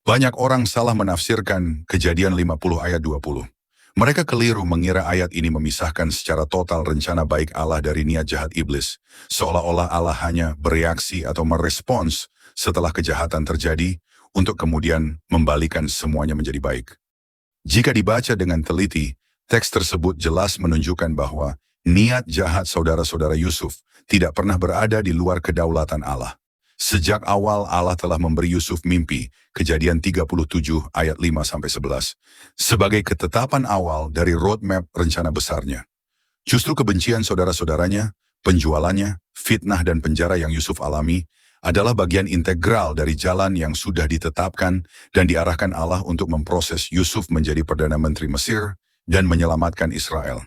Banyak orang salah menafsirkan Kejadian 50 ayat 20. Mereka keliru mengira ayat ini memisahkan secara total rencana baik Allah dari niat jahat iblis, seolah-olah Allah hanya bereaksi atau merespons setelah kejahatan terjadi untuk kemudian membalikan semuanya menjadi baik. Jika dibaca dengan teliti, teks tersebut jelas menunjukkan bahwa niat jahat saudara-saudara Yusuf tidak pernah berada di luar kedaulatan Allah. Sejak awal Allah telah memberi Yusuf mimpi, Kejadian 37 ayat 5-11, sebagai ketetapan awal dari roadmap rencana besarnya. Justru kebencian saudara-saudaranya, penjualannya, fitnah dan penjara yang Yusuf alami adalah bagian integral dari jalan yang sudah ditetapkan dan diarahkan Allah untuk memproses Yusuf menjadi Perdana Menteri Mesir dan menyelamatkan Israel.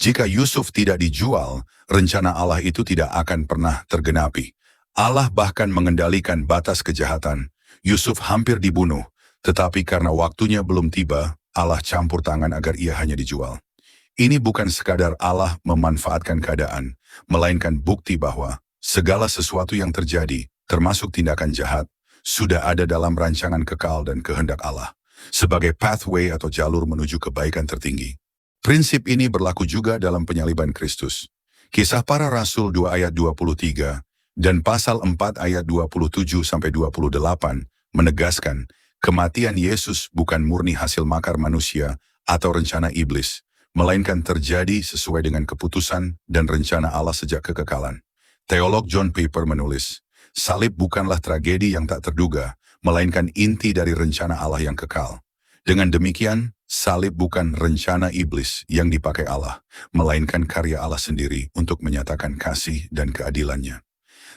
Jika Yusuf tidak dijual, rencana Allah itu tidak akan pernah tergenapi. Allah bahkan mengendalikan batas kejahatan. Yusuf hampir dibunuh, tetapi karena waktunya belum tiba, Allah campur tangan agar ia hanya dijual. Ini bukan sekadar Allah memanfaatkan keadaan, melainkan bukti bahwa segala sesuatu yang terjadi, termasuk tindakan jahat, sudah ada dalam rancangan kekal dan kehendak Allah, sebagai pathway atau jalur menuju kebaikan tertinggi. Prinsip ini berlaku juga dalam penyaliban Kristus. Kisah Para Rasul 2 ayat 23 dan pasal 4 ayat 27-28 menegaskan kematian Yesus bukan murni hasil makar manusia atau rencana iblis, melainkan terjadi sesuai dengan keputusan dan rencana Allah sejak kekekalan. Teolog John Piper menulis, salib bukanlah tragedi yang tak terduga, melainkan inti dari rencana Allah yang kekal. Dengan demikian, salib bukan rencana iblis yang dipakai Allah, melainkan karya Allah sendiri untuk menyatakan kasih dan keadilannya.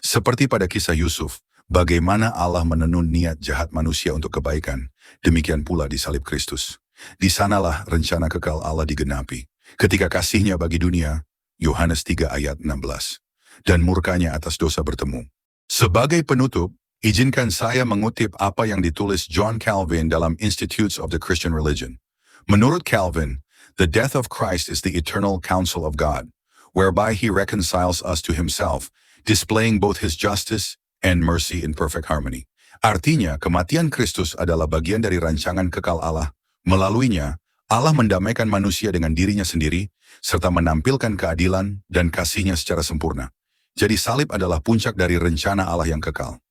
Seperti pada kisah Yusuf, bagaimana Allah menenun niat jahat manusia untuk kebaikan, demikian pula di salib Kristus. Di sanalah rencana kekal Allah digenapi, ketika kasihnya bagi dunia, Yohanes 3 ayat 16, dan murkanya atas dosa bertemu. Sebagai penutup, izinkan saya mengutip apa yang ditulis John Calvin dalam Institutes of the Christian Religion. Menurut Calvin, the death of Christ is the eternal counsel of God, whereby he reconciles us to himself, displaying both his justice and mercy in perfect harmony. Artinya, kematian Kristus adalah bagian dari rancangan kekal Allah. Melaluinya, Allah mendamaikan manusia dengan dirinya sendiri, serta menampilkan keadilan dan kasihnya secara sempurna. Jadi salib adalah puncak dari rencana Allah yang kekal.